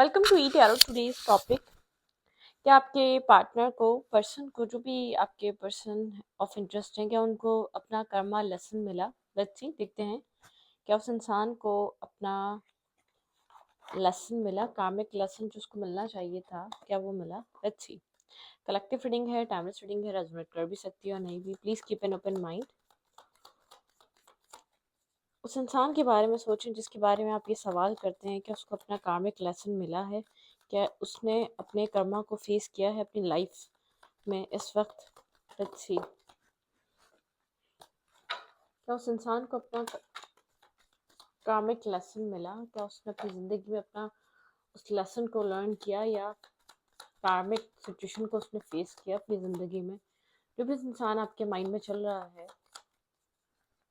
Welcome to eat यारो today's topic. क्या आपके पार्टनर को पर्सन को जो भी आपके पर्सन ऑफ इंटरेस्ट हैं, क्या उनको अपना कर्मा लेसन मिला? लेट्स सी, देखते हैं क्या उस इंसान को अपना लेसन मिला, कार्मिक लेसन जो उसको मिलना चाहिए था, क्या वो मिला? Let's see. कलेक्टिव रीडिंग है, टाइमलेस रीडिंग है, रेजोनेट कर भी सकती है और नहीं भी। Please keep an open mind. उस इंसान के बारे में सोचें जिसके बारे में आप ये सवाल करते हैं, क्या उसको अपना कार्मिक लेसन मिला है? क्या उसने अपने कर्मा को फेस किया है अपनी लाइफ में इस वक्त? लेट्स सी, क्या उस इंसान को अपना कार्मिक लेसन मिला? क्या उसने अपनी ज़िंदगी में अपना उस लेसन को लर्न किया, या कार्मिक सिचुएशन को उसने फेस किया अपनी ज़िंदगी में? जो भी इंसान आपके माइंड में चल रहा है,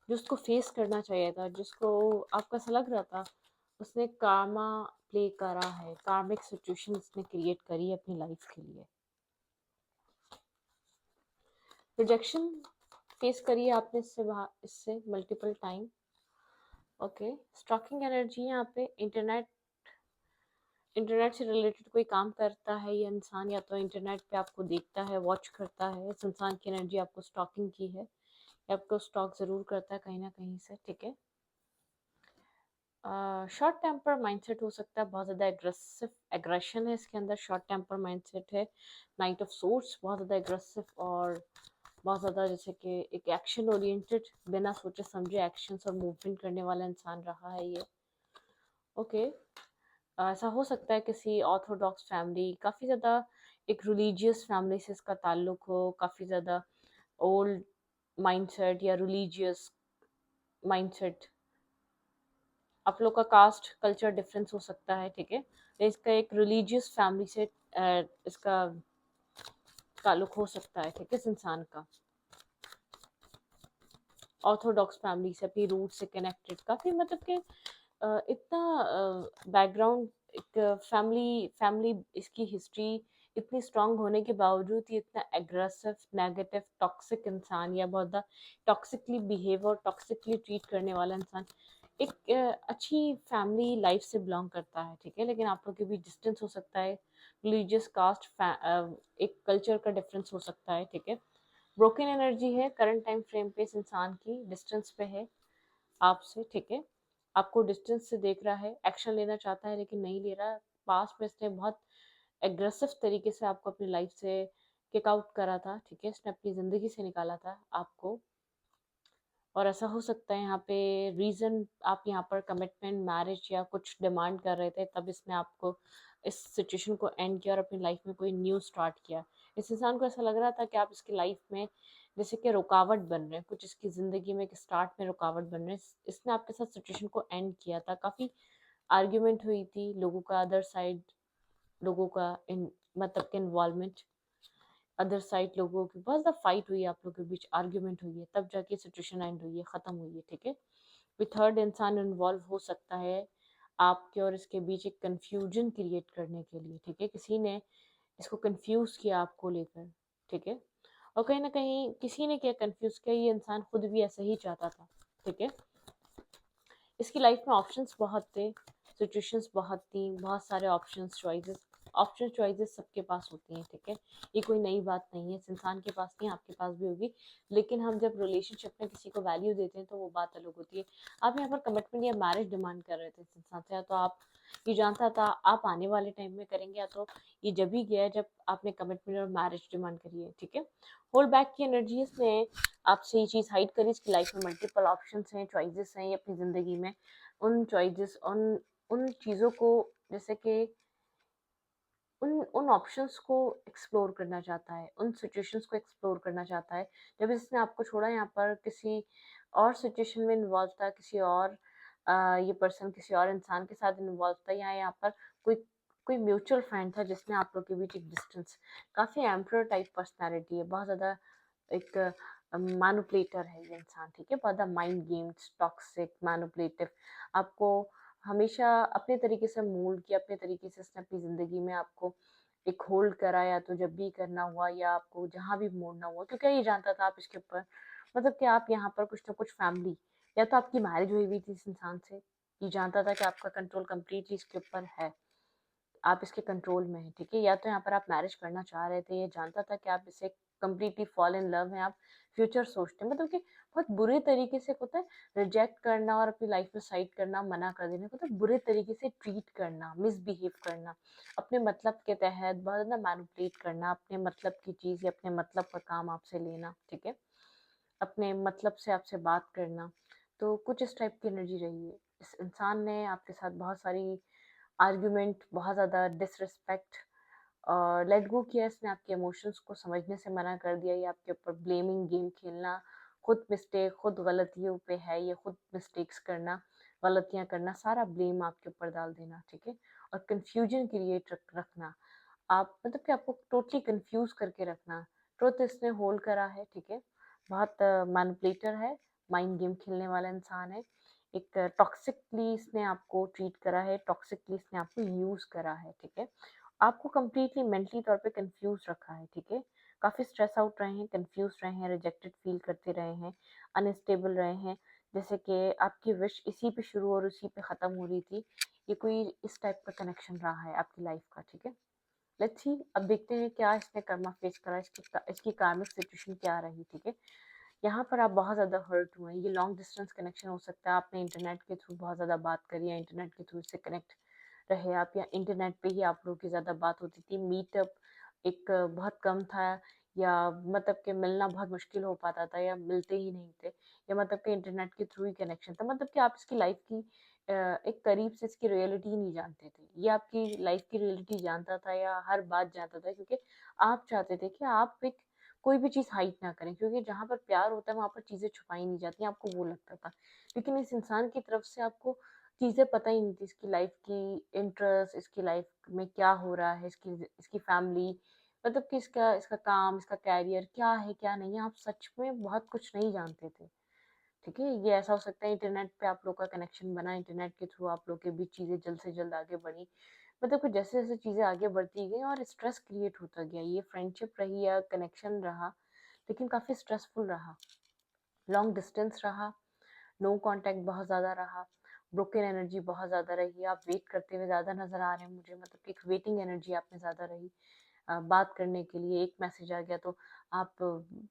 जो उसको फेस करना चाहिए था, जिसको आपको ऐसा लग रहा था उसने कामा प्ले करा है, कार्मिक सिचुएशन उसने क्रिएट करी है अपनी लाइफ के लिए। रिजेक्शन फेस करी है आपने इससे multiple time. Okay, stocking energy यहाँ पे इंटरनेट से रिलेटेड कोई काम करता है ये इंसान, या तो इंटरनेट पे आपको देखता है, वॉच करता है। इस इंसान की एनर्जी आपको स्टॉकिंग की है, या आपको स्टॉक ज़रूर करता है कहीं ना कहीं से, ठीक है। शॉर्ट टेम्पर माइंडसेट हो सकता है, बहुत ज़्यादा एग्रेसिव एग्रेशन है इसके अंदर, शॉर्ट टेम्पर माइंडसेट है। नाइट ऑफ सोर्स बहुत ज़्यादा एग्रेसिव और बहुत ज़्यादा जैसे कि एक एक्शन ओरिएंटेड, बिना सोचे समझे एक्शंस और मूवमेंट करने वाला इंसान रहा है ये। ओके, ऐसा हो सकता है किसी ऑर्थोडॉक्स फैमिली, काफ़ी ज़्यादा एक रिलीजियस फैमिली से इसका ताल्लुक हो, काफ़ी ज़्यादा ओल्ड माइंडसेट या रिलीजियस माइंडसेट। आप लोग का कास्ट कल्चर डिफरेंस हो सकता है, ठीक है। तो इसका एक रिलीजियस फैमिली से इसका ताल्लुक हो सकता है, ठीक है, इस इंसान का ऑर्थोडॉक्स फैमिली से, अपनी रूट से कनेक्टेड, काफ़ी मतलब कि इतना बैकग्राउंड, एक फैमिली फैमिली इसकी हिस्ट्री इतनी स्ट्रांग होने के बावजूद ये इतना एग्रेसिव, नेगेटिव, टॉक्सिक इंसान, या बहुत ज़्यादा टॉक्सिकली बिहेव और टॉक्सिकली ट्रीट करने वाला इंसान एक अच्छी फैमिली लाइफ से बिलोंग करता है, ठीक है। लेकिन आप लोग के बीच डिस्टेंस हो सकता है, रिलीजियस कास्ट, एक कल्चर का डिफरेंस हो सकता है, ठीक है। ब्रोकन एनर्जी है करंट टाइम फ्रेम पे, इस इंसान की डिस्टेंस पे है आपसे, ठीक है। आपको डिस्टेंस से देख रहा है, एक्शन लेना चाहता है लेकिन नहीं ले रहा। पास में इसने बहुत एग्रेसिव तरीके से आपको अपनी लाइफ से किक आउट करा था, ठीक है, इसने अपनी ज़िंदगी से निकाला था आपको। और ऐसा हो सकता है यहाँ पे रीज़न, आप यहाँ पर कमिटमेंट, मैरिज या कुछ डिमांड कर रहे थे, तब इसने आपको इस सिचुएशन को एंड किया और अपनी लाइफ में कोई न्यू स्टार्ट किया। इस इंसान को ऐसा लग रहा था कि आप इसकी लाइफ में जैसे कि रुकावट बन रहे हैं, कुछ इसकी ज़िंदगी में एक स्टार्ट में रुकावट बन रहे हैं। इसने आपके साथ सिचुएशन को एंड किया था। काफ़ी आर्ग्यूमेंट हुई थी, लोगों का अदर साइड, लोगों का इन मतलब कि इन्वॉल्वमेंट, अदर साइड लोगों की बहुत ज़्यादा फाइट हुई है, आप लोगों के बीच आर्ग्यूमेंट हुई है, तब जाके सिचुएशन एंड हुई है, ख़त्म हुई है, ठीक है। कोई थर्ड इंसान इन्वॉल्व हो सकता है आपके और इसके बीच एक कन्फ्यूजन क्रिएट करने के लिए, ठीक है। किसी ने इसको कंफ्यूज किया आपको लेकर, ठीक है। और कहीं ना कहीं किसी ने क्या कंफ्यूज किया, ये इंसान खुद भी ऐसा ही चाहता था, ठीक है। इसकी लाइफ में ऑप्शंस बहुत थे, सिचुएशंस बहुत थी, बहुत सारे ऑप्शन चॉइसेस सबके पास होती हैं, ठीक है। ये कोई नई बात नहीं है, इस इंसान के पास नहीं, आपके पास भी होगी। लेकिन हम जब रिलेशनशिप में किसी को वैल्यू देते हैं तो वो बात अलग होती है। आप यहाँ पर कमिटमेंट या मैरिज डिमांड कर रहे थे इस इंसान से, या तो आप ये जानता था आप आने वाले टाइम में करेंगे, या तो ये जब ही गया जब आपने कमिटमेंट और मैरिज डिमांड करी है, ठीक है। होल्ड बैक की एनर्जी इसने आपसे ये चीज़ हाइड करी। इसकी लाइफ में मल्टीपल ऑप्शंस हैं, चॉइसेस हैं, ये अपनी ज़िंदगी में उन चॉइसेस, उन उन चीज़ों को, जैसे कि उन उन ऑप्शंस को एक्सप्लोर करना चाहता है, उन सिचुएशंस को एक्सप्लोर करना चाहता है। जब इसने आपको छोड़ा, यहाँ पर किसी और सिचुएशन में इन्वॉल्व था, किसी और ये पर्सन किसी और इंसान के साथ इन्वॉल्व था, या यहाँ पर कोई कोई म्यूचुअल फ्रेंड था जिसने आप लोग के बीच एक डिस्टेंस। काफ़ी एम्प्रर टाइप पर्सनैलिटी है, बहुत ज़्यादा एक मैनिपुलेटर है ये इंसान, ठीक है। बहुत ज़्यादा माइंड गेम्स, टॉक्सिक, मैनिपुलेटिव, आपको हमेशा अपने तरीके से मोल्ड किया, अपने तरीके से इसने अपनी ज़िंदगी में आपको एक होल्ड करा, या तो जब भी करना हुआ या आपको जहाँ भी मोड़ना हुआ, क्योंकि ये जानता था आप इसके ऊपर, मतलब कि आप यहाँ पर कुछ ना कुछ फैमिली, या तो आपकी मैरिज हुई हुई थी इस इंसान से, ये जानता था कि आपका कंट्रोल कम्प्लीटली इसके ऊपर है। आप इसके कंट्रोल में हैं, ठीक है? या तो यहाँ पर आप मैरिज करना चाह रहे थे, ये जानता था कि आप इससे कंप्लीटली फॉल इन लव हैं, आप फ्यूचर सोचते हैं, मतलब कि बहुत बुरे तरीके से होता है रिजेक्ट करना और अपनी लाइफ में साइड करना, मना कर देना, मतलब बुरे तरीके से ट्रीट करना, मिसबिहेव करना, अपने मतलब के तहत बहुत ज़्यादा मैनिपुलेट करना, अपने मतलब की चीज़ या अपने मतलब का काम आपसे लेना, ठीक है? अपने मतलब से आपसे बात करना, तो कुछ इस टाइप की एनर्जी रही है। इस इंसान ने आपके साथ बहुत सारी आर्ग्यूमेंट, बहुत ज़्यादा डिसरिस्पेक्ट और लेट गो किया, इसने आपके इमोशंस को समझने से मना कर दिया, ये आपके ऊपर ब्लेमिंग गेम खेलना, खुद मिस्टेक, खुद गलतियों पे है, ये खुद मिस्टेक्स करना, गलतियाँ करना, सारा ब्लेम आपके ऊपर डाल देना, ठीक है? और कन्फ्यूजन क्रिएट रखना, आप मतलब कि आपको टोटली कंफ्यूज करके रखना। ट्रुथ इसने होल्ड करा है, ठीक है? बहुत मैनिपुलेटर है, माइंड गेम खेलने वाला इंसान है। एक टॉक्सिकली इसने आपको ट्रीट करा है, टॉक्सिकली इसने आपको यूज़ करा है, ठीक है? आपको कंप्लीटली मेंटली तौर पे कंफ्यूज रखा है, ठीक है? काफ़ी स्ट्रेस आउट रहे हैं, कंफ्यूज रहे हैं, रिजेक्टेड फील करते रहे हैं, अनस्टेबल रहे हैं, जैसे कि आपकी विश इसी पे शुरू और उसी पे ख़त्म हो रही थी। ये कोई इस टाइप का कनेक्शन रहा है आपकी लाइफ का, ठीक है? लेट्स सी, अब देखते हैं क्या इसने कर्मा फेस करा, इसकी कार्मिक सिचुएशन क्या रही, ठीक है? यहाँ पर आप बहुत ज़्यादा हर्ट हुए हैं, ये लॉन्ग डिस्टेंस कनेक्शन हो सकता है, आपने इंटरनेट के थ्रू बहुत ज़्यादा बात करी है, इंटरनेट के थ्रू इससे कनेक्ट रहे आप, या इंटरनेट पे ही आप लोगों की ज़्यादा बात होती थी, मीटअप एक बहुत कम था, या मतलब कि मिलना बहुत मुश्किल हो पाता था, या मिलते ही नहीं थे, या मतलब कि इंटरनेट के थ्रू ही कनेक्शन था, मतलब कि आप इसकी लाइफ की एक करीब से इसकी रियलिटी नहीं जानते थे, ये आपकी लाइफ की रियलिटी जानता था या हर बात जानता था, क्योंकि आप चाहते थे कि आप एक कोई भी चीज़ हाइड ना करें, क्योंकि जहाँ पर प्यार होता है वहाँ पर चीज़ें छुपाई नहीं जाती, आपको वो लगता था। लेकिन इस इंसान की तरफ से आपको चीज़ें पता ही नहीं थी, इसकी लाइफ की इंटरेस्ट, इसकी लाइफ में क्या हो रहा है, इसकी इसकी फैमिली, मतलब कि इसका इसका काम, इसका कैरियर क्या है, क्या नहीं है, आप सच में बहुत कुछ नहीं जानते थे, ठीक है? ये ऐसा हो सकता है इंटरनेट पे आप लोग का कनेक्शन बना, इंटरनेट के थ्रू आप लोग के बीच चीज़ें जल्द से जल्द आगे बढ़ी, मतलब कि जैसे-जैसे चीज़ें आगे बढ़ती गई और स्ट्रेस क्रिएट होता गया, ये फ्रेंडशिप रही या कनेक्शन रहा, लेकिन काफ़ी स्ट्रेसफुल रहा, लॉन्ग डिस्टेंस रहा, नो कांटेक्ट बहुत ज़्यादा रहा, ब्रोकन एनर्जी बहुत ज़्यादा रही, आप वेट करते हुए ज़्यादा नज़र आ रहे हैं मुझे, मतलब कि एक वेटिंग एनर्जी आप में ज़्यादा रही। बात करने के लिए एक मैसेज आ गया तो आप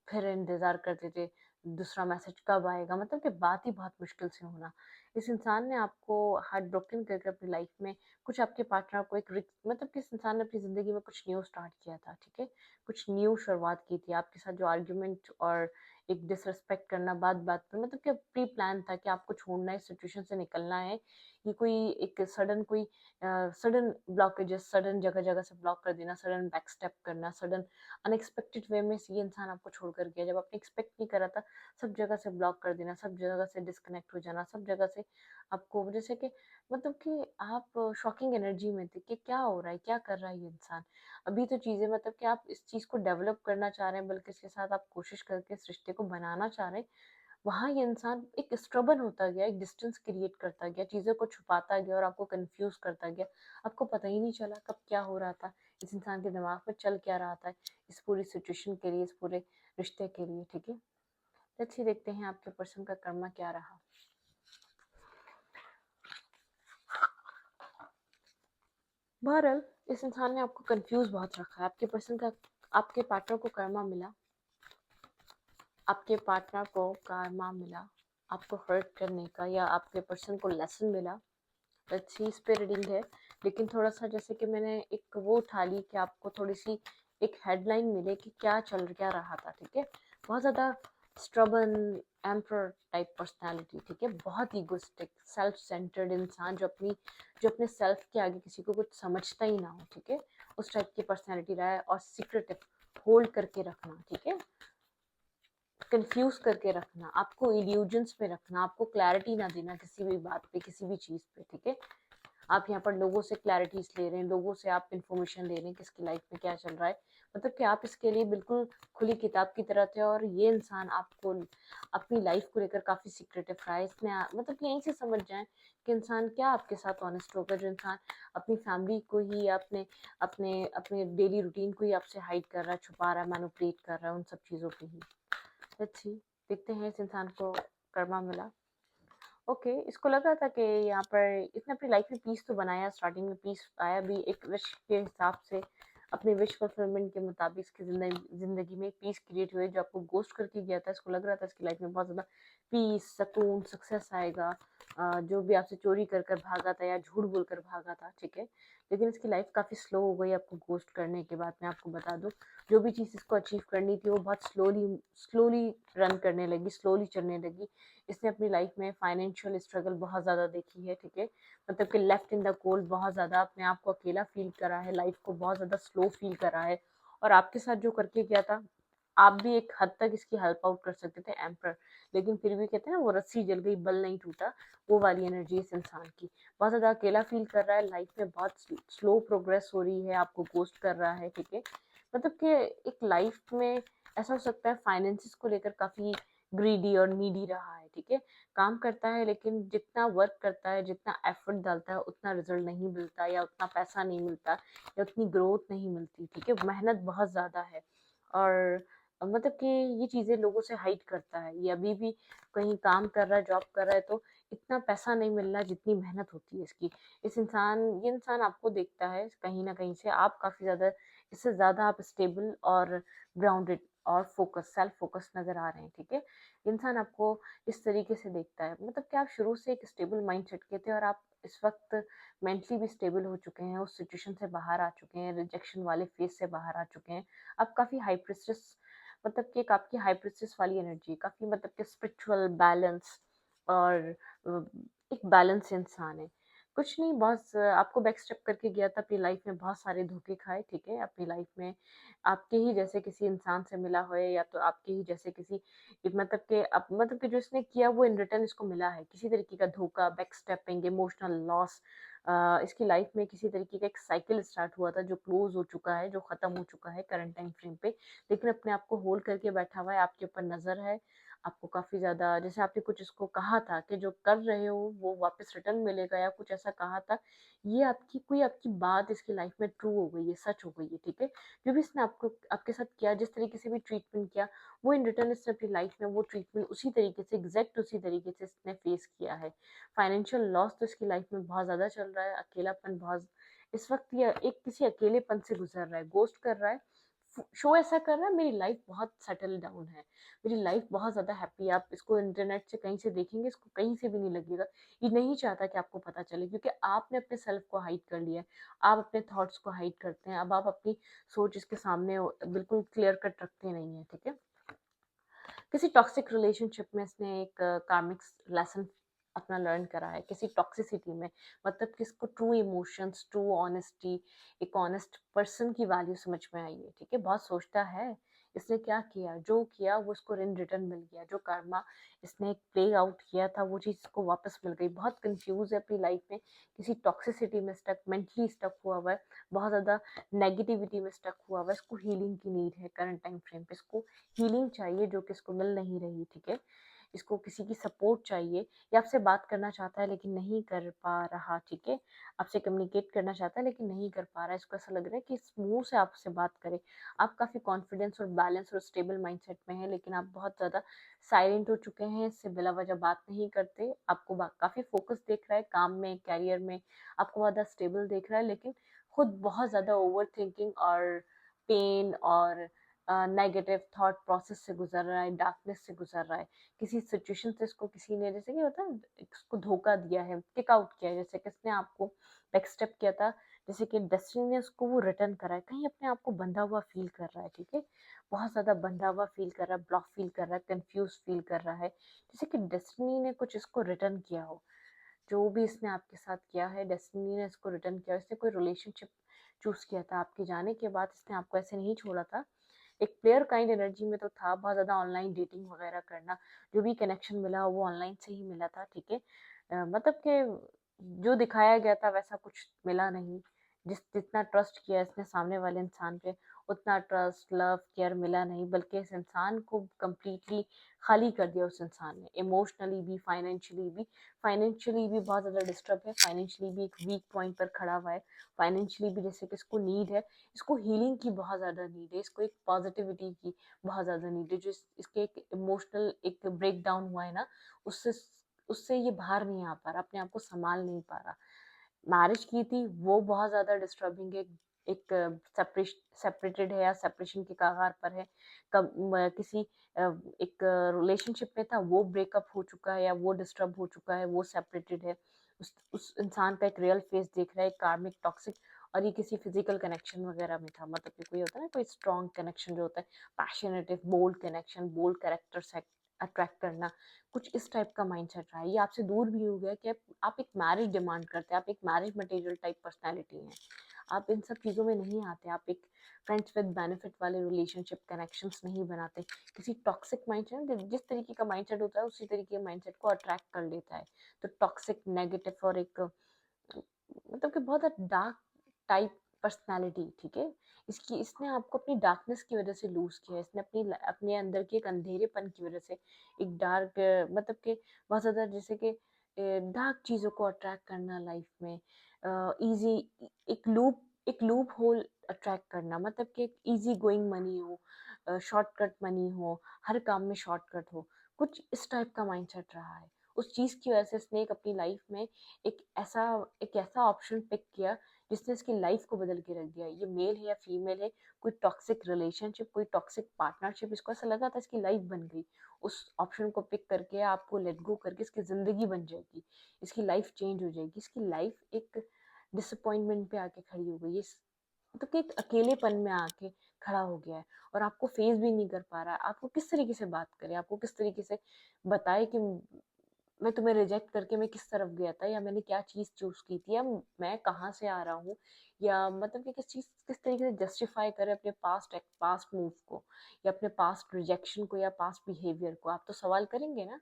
फिर इंतज़ार करते थे, दूसरा मैसेज कब आएगा, मतलब कि बात ही बहुत मुश्किल से होना। इस इंसान ने आपको हार्ट ब्रोकन करके अपनी लाइफ में कुछ आपके पार्टनर को एक मतलब कि इस इंसान ने अपनी ज़िंदगी में कुछ न्यू स्टार्ट किया था, ठीक है? कुछ न्यू शुरुआत की थी, आपके साथ जो आर्ग्यूमेंट और एक डिसरिस्पेक्ट करना बात-बात पे, मतलब कि प्री प्लान था कि आपको छोड़ना है, इस सिचुएशन से निकलना है। ये कोई एक सडन कोई सडन ब्लॉकेजेस, सडन जगह-जगह से ब्लॉक कर देना, सडन बैक स्टेप करना, सडन अनएक्सपेक्टेड वे में ये इंसान आपको छोड़कर गया। जब आपने एक्सपेक्ट नहीं करा था, सब जगह से ब्लॉक कर देना, सब जगह से डिस्कनेक्ट हो जाना, सब जगह से आपको जैसे कि मतलब कि आप शॉकिंग एनर्जी में थे कि क्या हो रहा है, क्या कर रहा है ये इंसान। अभी तो चीज़ें मतलब कि आप इस चीज़ को डेवलप करना चाह रहे हैं, बल्कि इसके साथ आप कोशिश करके इस रिश्ते को बनाना चाह रहे हैं, वहाँ ये इंसान एक स्टबर्न होता गया, एक डिस्टेंस क्रिएट करता गया, चीज़ों को छुपाता गया और आपको कन्फ्यूज़ करता गया। आपको पता ही नहीं चला कब क्या हो रहा था, इस इंसान के दिमाग में चल क्या रहा था, इस पूरी सिचुएशन के लिए, इस पूरे रिश्ते के लिए, ठीक है? लेट्स सी, देखते हैं आपके पर्सन का कर्मा क्या रहा। बहरहाल, इस इंसान ने आपको कन्फ्यूज़ बहुत रखा है। आपके पर्सन का आपके पार्टनर को कर्मा मिला, आपके पार्टनर को कर्मा मिला, आपको हर्ट करने का, या आपके पर्सन को लेसन मिला। अच्छी इस पे रीडिंग है, लेकिन थोड़ा-सा जैसे कि मैंने एक वो उठा ली कि आपको थोड़ी-सी एक हेडलाइन मिले कि क्या रहा था, ठीक है? बहुत ज़्यादा स्टबर्न एम्परर टाइप पर्सनैलिटी, ठीक है? बहुत ईगोइस्टिक, सेल्फ सेंटर्ड इंसान जो अपने सेल्फ के आगे किसी को कुछ समझता ही ना हो, ठीक है? उस टाइप की पर्सनैलिटी रहा है, और सीक्रेटिव, होल्ड करके रखना, ठीक है? कंफ्यूज करके रखना, आपको इल्यूजन्स में रखना, आपको क्लैरिटी ना देना किसी भी बात पे, किसी भी चीज़ पे, ठीक है? आप यहाँ पर लोगों से क्लैरिटीज़ ले रहे हैं, लोगों से आप इन्फॉर्मेशन ले रहे हैं, किसकी लाइफ में क्या चल रहा है, मतलब कि आप इसके लिए बिल्कुल खुली किताब की तरह थे, और ये इंसान आपको अपनी लाइफ को लेकर काफ़ी सीक्रेटिव रहा है। इसने मतलब कि यहीं से समझ जाएँ कि इंसान क्या आपके साथ ऑनेस्ट होगा, जो इंसान अपनी फैमिली को ही या अपने अपने अपने डेली रूटीन को ही आपसे हाइड कर रहा है, छुपा रहा है, मैनिपुलेट कर रहा है उन सब चीज़ों पे ही। लेट्स सी, देखते हैं इस इंसान को कर्मा मिला। ओके, इसको लग रहा था कि यहाँ पर इसने अपनी लाइफ में पीस तो बनाया, स्टार्टिंग में पीस आया भी एक विश के हिसाब से, अपने विश फुलफिलमेंट के मुताबिक इसकी ज़िंदगी में एक पीस क्रिएट हुई जो आपको घोस्ट करके गया था। इसको लग रहा था इसकी लाइफ में बहुत ज़्यादा पीस, सुकून, सक्सेस आएगा। जो भी आपसे चोरी कर कर भागा था या झूठ बोलकर भागा था, ठीक है? लेकिन इसकी लाइफ काफ़ी स्लो हो गई आपको घोस्ट करने के बाद। मैं आपको बता दूँ, जो भी चीज़ इसको अचीव करनी थी वो बहुत स्लोली स्लोली रन करने लगी, स्लोली चलने लगी। इसने अपनी लाइफ में फाइनेंशियल स्ट्रगल बहुत ज़्यादा देखी है, ठीक है? मतलब कि लेफ्ट इन द कोल्ड, बहुत ज़्यादा अपने आप को अकेला फील करा है, लाइफ को बहुत ज़्यादा स्लो फील करा है। और आपके साथ जो करके गया था, आप भी एक हद तक इसकी हेल्प आउट कर सकते थे, एम्पर। लेकिन फिर भी कहते हैं ना, वो रस्सी जल गई बल नहीं टूटा, वो वाली एनर्जी इस इंसान की। बहुत ज़्यादा अकेला फील कर रहा है, लाइफ में बहुत स्लो प्रोग्रेस हो रही है, आपको गोस्ट कर रहा है, ठीक है? मतलब कि एक लाइफ में ऐसा हो सकता है फाइनेंसिस को लेकर काफ़ी ग्रीडी और नीडी रहा है, ठीक है? काम करता है लेकिन जितना वर्क करता है, जितना एफर्ट डालता है, उतना रिजल्ट नहीं मिलता, या उतना पैसा नहीं मिलता, या उतनी ग्रोथ नहीं मिलती, ठीक है? मेहनत बहुत ज़्यादा है। और मतलब कि ये चीज़ें लोगों से हाइड करता है। ये अभी भी कहीं काम कर रहा है, जॉब कर रहा है, तो इतना पैसा नहीं मिल रहा जितनी मेहनत होती है इसकी। ये इंसान आपको देखता है कहीं न कहीं से, आप काफ़ी ज़्यादा, इससे ज़्यादा आप स्टेबल और ग्राउंडेड और सेल्फ फोकस नज़र आ रहे हैं, ठीक है? इंसान आपको इस तरीके से देखता है, मतलब कि आप शुरू से एक स्टेबल माइंडसेट के थे और आप इस वक्त मेंटली भी स्टेबल हो चुके हैं, उस सिचुएशन से बाहर आ चुके हैं, रिजेक्शन वाले फेज से बाहर आ चुके हैं। आप काफ़ी हाइप्रिस्टिस, मतलब कि एक आपकी हाइप्रिस्टिस वाली एनर्जी, काफ़ी मतलब कि स्पिरिचुअल बैलेंस और एक बैलेंस इंसान है। कुछ नहीं, बस आपको बैक स्टेप करके गया था, अपनी लाइफ में बहुत सारे धोखे खाए, ठीक है? अपनी लाइफ में आपके ही जैसे किसी इंसान से मिला हो, या तो आपके ही जैसे किसी, मतलब कि जो इसने किया वो इन रिटर्न इसको मिला है, किसी तरीके का धोखा, बैक स्टेपिंग, इमोशनल लॉस। इसकी लाइफ में किसी तरीके का एक साइकिल स्टार्ट हुआ था जो क्लोज हो चुका है, जो खत्म हो चुका है करंट टाइम फ्रेम पे, लेकिन अपने आप को होल्ड करके बैठा हुआ है, आपके ऊपर नजर है। आपको काफी ज्यादा, जैसे आपने कुछ इसको कहा था कि जो कर रहे हो वो वापस रिटर्न मिलेगा, या कुछ ऐसा कहा था, ये आपकी बात इसकी लाइफ में ट्रू हो गई है, सच हो गई है, ठीक है? जो भी इसने आपको आपके साथ किया, जिस तरीके से भी ट्रीटमेंट किया, वो इन रिटर्न इसने अपनी लाइफ में वो ट्रीटमेंट उसी तरीके से, एग्जैक्ट उसी तरीके से इसने फेस किया है। फाइनेंशियल लॉस तो इसकी लाइफ में बहुत ज़्यादा चल रहा है, अकेलापन बहुत, इस वक्त ये एक किसी अकेलेपन से गुजर रहा है, गोस्ट कर रहा है, शो ऐसा कर रहा है मेरी लाइफ बहुत सेटल डाउन है, मेरी लाइफ बहुत ज़्यादा हैप्पी है। आप इसको इंटरनेट से कहीं से देखेंगे, इसको कहीं से भी नहीं लगेगा। ये नहीं चाहता कि आपको पता चले, क्योंकि आपने अपने सेल्फ को हाइड कर लिया है, आप अपने थॉट्स को हाइड करते हैं, अब आप अपनी सोच इसके सामने बिल्कुल क्लियर कट रखते नहीं है, ठीक है? किसी टॉक्सिक रिलेशनशिप में इसने एक कार्मिक लेसन अपना लर्न करा है, किसी टॉक्सिसिटी में, मतलब कि इसको ट्रू इमोशंस, ट्रू ऑनेस्टी, एक ऑनेस्ट पर्सन की वैल्यू समझ में आई है, ठीक है? बहुत सोचता है इसने क्या किया, जो किया वो इसको इन रिटर्न मिल गया, जो कर्मा इसने प्ले आउट किया था वो चीज़ इसको वापस मिल गई। बहुत कंफ्यूज है अपनी लाइफ में, किसी टॉक्सिसिटी में स्टक, मेंटली स्टक हुआ हुआ है, बहुत ज़्यादा नेगेटिविटी में स्टक हुआ हुआ है, इसको हीलिंग की नीड है करंट टाइम फ्रेम पे, इसको हीलिंग चाहिए जो कि इसको मिल नहीं रही, ठीक है? इसको किसी की सपोर्ट चाहिए, या आपसे बात करना चाहता है लेकिन नहीं कर पा रहा, ठीक है? आपसे कम्युनिकेट करना चाहता है लेकिन नहीं कर पा रहा है, इसको ऐसा लग रहा है कि मुँह से आपसे बात करे। आप काफ़ी कॉन्फिडेंस और बैलेंस और स्टेबल माइंडसेट में हैं, लेकिन आप बहुत ज़्यादा साइलेंट हो चुके हैं, इससे बिला वजह बात नहीं करते। आपको काफ़ी फोकस दिख रहा है काम में, करियर में, आपको बहुत ज़्यादा स्टेबल दिख रहा है, लेकिन खुद बहुत ज़्यादा ओवर थिंकिंग और पेन और नेगेटिव थॉट प्रोसेस से गुजर रहा है, डार्कनेस से गुजर रहा है। किसी सिचुएशन से इसको किसी ने, जैसे कि होता है, इसको धोखा दिया है, किक आउट किया है, जैसे किसने आपको बैक स्टेप किया था, जैसे कि डेस्टिनी ने उसको वो रिटर्न करा है, कहीं अपने आप को बंधा हुआ फील कर रहा है, ठीक है? बहुत ज़्यादा बंधा हुआ फील कर रहा है, ब्लॉक फील कर रहा है, कंफ्यूज फील कर रहा है, जैसे कि डेस्टिनी ने कुछ इसको रिटर्न किया हो। जो भी इसने आपके साथ किया है, डेस्टिनी ने इसको रिटर्न किया। इसने कोई रिलेशनशिप चूज़ किया था, आपके जाने के बाद इसने आपको ऐसे नहीं छोड़ा था। एक प्लेयर काइंड एनर्जी में तो था, बहुत ज़्यादा ऑनलाइन डेटिंग वगैरह करना, जो भी कनेक्शन मिला वो ऑनलाइन से ही मिला था, ठीक है? मतलब कि जो दिखाया गया था वैसा कुछ मिला नहीं। जितना ट्रस्ट किया इसने सामने वाले इंसान पे, उतना ट्रस्ट, लव, केयर मिला नहीं, बल्कि इस इंसान को कंप्लीटली खाली कर दिया उस इंसान ने, इमोशनली भी, फाइनेंशियली भी। फाइनेंशियली भी बहुत ज़्यादा डिस्टर्ब है, फाइनेंशियली भी एक वीक पॉइंट पर खड़ा हुआ है, फाइनेंशियली भी जैसे कि इसको नीड है, इसको हीलिंग की बहुत ज़्यादा नीड है, इसको एक पॉजिटिविटी की बहुत ज़्यादा नीड है, जो इसके एक इमोशनल एक ब्रेक डाउन हुआ है ना, उससे उससे ये बाहर नहीं आ पा रहा, अपने आप को संभाल नहीं पा रहा। मैरिज की थी वो बहुत ज़्यादा डिस्टर्बिंग है, एक सेपरेटेड है या सेपरेशन के कगार पर है। किसी एक रिलेशनशिप में था, वो ब्रेकअप हो चुका है या वो डिस्टर्ब हो चुका है, वो सेपरेटेड है। उस इंसान का एक रियल फेस देख रहा है, कार्मिक टॉक्सिक। और ये किसी फिजिकल कनेक्शन वगैरह में था, मतलब कि कोई होता है ना, कोई स्ट्रॉन्ग कनेक्शन जो होता है, पैशनेटिव बोल्ड कनेक्शन, बोल्ड कैरेक्टर से अट्रैक्ट करना, कुछ इस टाइप का माइंडसेट रहा है। ये आपसे दूर भी हो गया कि आप एक मैरिज डिमांड करते हैं, आप एक मैरिज मटेरियल टाइप पर्सनैलिटी हैं, आप इन सब चीज़ों में नहीं आते, आप एक फ्रेंड्स विद बेनिफिट वाले रिलेशनशिप कनेक्शंस नहीं बनाते। किसी टॉक्सिक माइंडसेट, जिस तरीके का माइंडसेट होता है उसी तरीके के माइंडसेट को अट्रैक्ट कर लेता है। तो टॉक्सिक नेगेटिव और एक मतलब कि बहुत डार्क टाइप पर्सनालिटी, ठीक है। इसने आपको अपनी डार्कनेस की वजह से लूज किया, इसने अपने अंदर के एक अंधेरेपन की वजह से एक डार्क, मतलब कि बहुत ज़्यादा जैसे कि डार्क चीज़ों को अट्रैक्ट करना लाइफ में, इजी एक लूप होल अट्रैक्ट करना, मतलब कि एक इजी गोइंग मनी हो, शॉर्टकट मनी हो, हर काम में शॉर्टकट हो, कुछ इस टाइप का माइंडसेट रहा है। उस चीज़ की वजह से इसने अपनी लाइफ में एक ऐसा एक ऐसा ऑप्शन पिक किया जिसने इसकी लाइफ को बदल के रख दिया। ये मेल है या फीमेल है, कोई टॉक्सिक रिलेशनशिप, कोई टॉक्सिक पार्टनरशिप, इसको ऐसा लगा था इसकी लाइफ बन गई। उस ऑप्शन को पिक करके आपको लेट गो करके इसकी ज़िंदगी बन जाएगी, इसकी लाइफ चेंज हो जाएगी, इसकी लाइफ एक डिसअपॉइंटमेंट पे आके खड़ी हो गई, तो कि एक अकेलेपन में आके खड़ा हो गया है और आपको फेस भी नहीं कर पा रहा है। आपको किस तरीके से बात करे, आपको किस तरीके से बताए कि मैं तुम्हें रिजेक्ट करके मैं किस तरफ गया था, या मैंने क्या चीज़ चूज़ की थी, या मैं कहाँ से आ रहा हूँ, या मतलब कि किस तरीके से जस्टिफाई करे अपने पास्ट मूव को, या अपने पास्ट रिजेक्शन को, या पास्ट बिहेवियर को। आप तो सवाल करेंगे ना।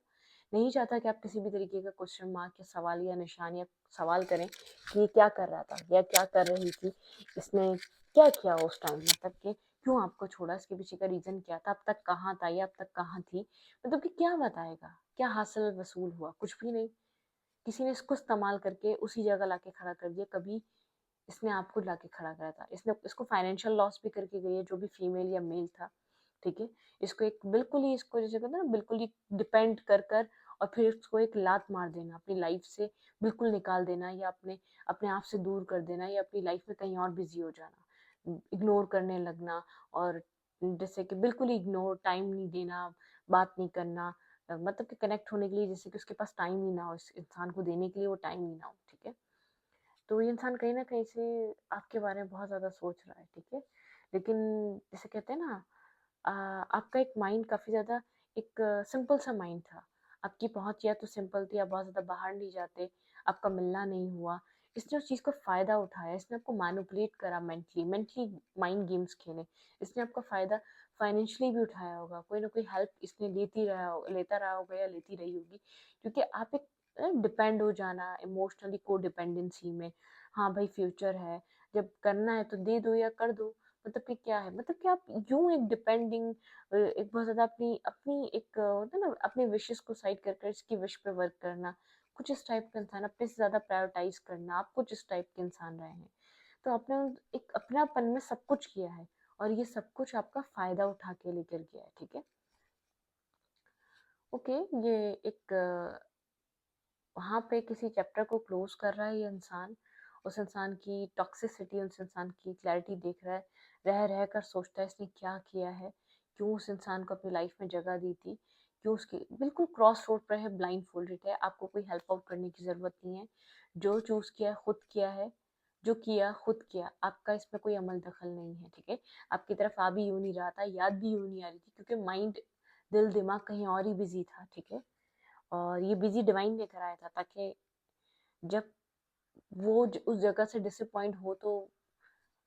नहीं चाहता कि आप किसी भी तरीके का क्वेश्चन मार्क या सवाल या निशान या सवाल करें कि ये क्या कर रहा था या क्या कर रही थी, इसने क्या किया उस टाइम, मतलब कि क्यों आपको छोड़ा, इसके पीछे का रीज़न क्या था, अब तक कहाँ था या अब तक कहाँ थी, मतलब कि क्या बताएगा, क्या हासिल वसूल हुआ, कुछ भी नहीं। किसी ने इसको इस्तेमाल करके उसी जगह लाके खड़ा कर दिया, कभी इसने आपको लाके खड़ा करा था, इसने इसको फाइनेंशियल लॉस भी करके गई है, जो भी फीमेल या मेल था, ठीक है। इसको एक बिल्कुल ही, इसको जैसे कहते हैं ना, बिल्कुल ही डिपेंड कर कर और फिर उसको एक लात मार देना, अपनी लाइफ से बिल्कुल निकाल देना, या अपने अपने आप से दूर कर देना, या अपनी लाइफ में कहीं और बिजी हो जाना, इग्नोर करने लगना, और जैसे कि बिल्कुल इग्नोर, टाइम नहीं देना, बात नहीं करना, मतलब कि कनेक्ट होने के लिए जैसे कि उसके पास टाइम ही ना हो, इस इंसान को देने के लिए वो टाइम ही ना हो, ठीक है। तो ये इंसान कहीं न कहीं से आपके बारे में बहुत ज़्यादा सोच रहा है, ठीक है? लेकिन जैसे कहते हैं ना, अ, आपका एक माइंड काफ़ी ज़्यादा एक सिंपल सा माइंड था। आपकी पहुँच या तो सिंपल थी, आप बहुत ज़्यादा बाहर नहीं जाते, आपका मिलना नहीं हुआ। इसने उस चीज़ का फ़ायदा उठाया, इसने आपको मैनिपुलेट करा मेंटली मेंटली माइंड गेम्स खेले। इसने आपका फ़ायदा फाइनेंशियली भी उठाया होगा, कोई ना कोई हेल्प इसने लेता रहा होगा या लेती रही होगी। क्योंकि आप एक डिपेंड हो जाना इमोशनली कोडिपेंडेंसी में, हाँ भाई फ्यूचर है, जब करना है तो दे दो या कर दो, मतलब कि क्या है, मतलब कि आप यूं एक डिपेंडिंग, एक बहुत ज्यादा अपनी अपनी एक होता है ना, अपने विशेस को साइड कर कर इसकी विश पे वर्क करना, कुछ इस टाइप का इंसान, अपने से ज्यादा प्रायोरिटाइज करना, आप कुछ इस टाइप के इंसान रहे हैं। तो आपने एक अपनापन में सब कुछ किया है, और ये सब कुछ आपका फायदा उठा के लेकर गया है, ठीक है। ओके, ये एक वहाँ पे किसी चैप्टर को क्लोज कर रहा है ये इंसान, उस इंसान की टॉक्सिसिटी, उस इंसान की क्लैरिटी देख रहा है, रह रह कर सोचता है इसने क्या किया है, क्यों उस इंसान को अपनी लाइफ में जगह दी थी, क्यों उसकी बिल्कुल क्रॉस रोड पर है, ब्लाइंड फोल्डेड है, आपको कोई हेल्प आउट करने की ज़रूरत नहीं है। जो चूज़ किया खुद किया है, जो किया खुद किया, आपका इसमें कोई अमल दखल नहीं है, ठीक है। आपकी तरफ आ भी यूँ नहीं रहा था, याद भी यूँ नहीं आ रही थी, क्योंकि माइंड, दिल दिमाग कहीं और ही बिजी था, ठीक है। और ये बिजी डिवाइन लेकर आया था, ताकि जब वो उस जगह से डिसअपॉइंट हो तो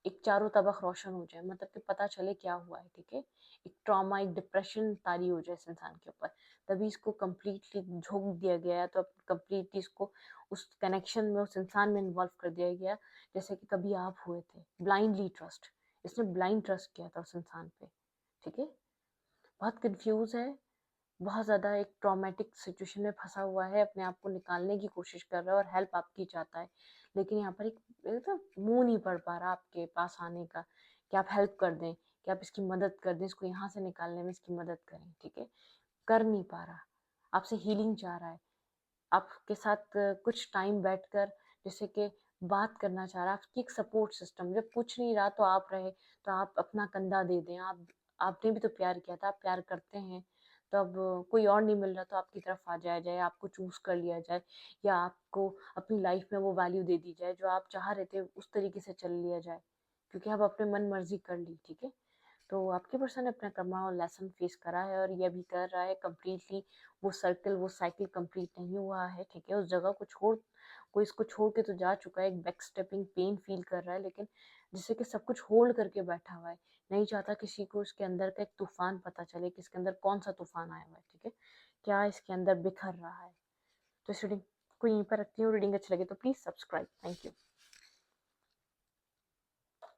एक चारों तरफ रोशन हो जाए, मतलब कि पता चले क्या हुआ है, ठीक है। एक ट्रॉमा, एक डिप्रेशन तारी हो जाए इस इंसान के ऊपर, तभी इसको कम्प्लीटली झोंक दिया गया, तो कम्प्लीटली इसको उस कनेक्शन में, उस इंसान में इन्वॉल्व कर दिया गया, जैसे कि कभी आप हुए थे। ब्लाइंडली ट्रस्ट, इसने ब्लाइंड ट्रस्ट किया था उस इंसान पे, ठीक है। बहुत कंफ्यूज है, बहुत ज़्यादा एक ट्रॉमेटिक सिचुएशन में फंसा हुआ है, अपने आप को निकालने की कोशिश कर रहा है और हेल्प आपकी चाहता है, लेकिन यहाँ पर एक तो मुंह नहीं पड़ पा रहा आपके पास आने का कि आप हेल्प कर दें, कि आप इसकी मदद कर दें, इसको यहाँ से निकालने में इसकी मदद करें, ठीक है। कर नहीं पा रहा, आपसे हीलिंग चाह रहा है, आपके साथ कुछ टाइम बैठकर जैसे कि बात करना चाह रहा है, आपकी एक सपोर्ट सिस्टम, जब कुछ नहीं रहा तो आप रहे, तो आप अपना कंधा दे दें। आप आपने भी तो प्यार किया था, आप प्यार करते हैं, तो अब कोई और नहीं मिल रहा तो आपकी तरफ आ जाया जाए, आपको चूज कर लिया जाए, या आपको अपनी लाइफ में वो वैल्यू दे दी जाए जो आप चाह रहे थे, उस तरीके से चल लिया जाए, क्योंकि आप अपने मन मर्जी कर ली। ठीक है, तो आपके पर्सन ने अपना कर्मा और लेसन फेस करा है, और ये भी कर रहा है कम्प्लीटली। वो सर्कल, वो साइकिल कंप्लीट नहीं हुआ है। ठीक है, उस जगह को छोड़, कोई इसको छोड़ के तो जा चुका है, एक बैक स्टेपिंग पेन फील कर रहा है, लेकिन जिससे कि सब कुछ होल्ड करके बैठा हुआ है, नहीं चाहता किसी को इसके अंदर का एक तूफान पता चले कि इसके अंदर कौन सा तूफान आया हुआ है। ठीक है, क्या इसके अंदर बिखर रहा है। तो इस रीडिंग को यहीं पर रखती हूँ। रीडिंग अच्छी लगे तो प्लीज सब्सक्राइब। Thank you.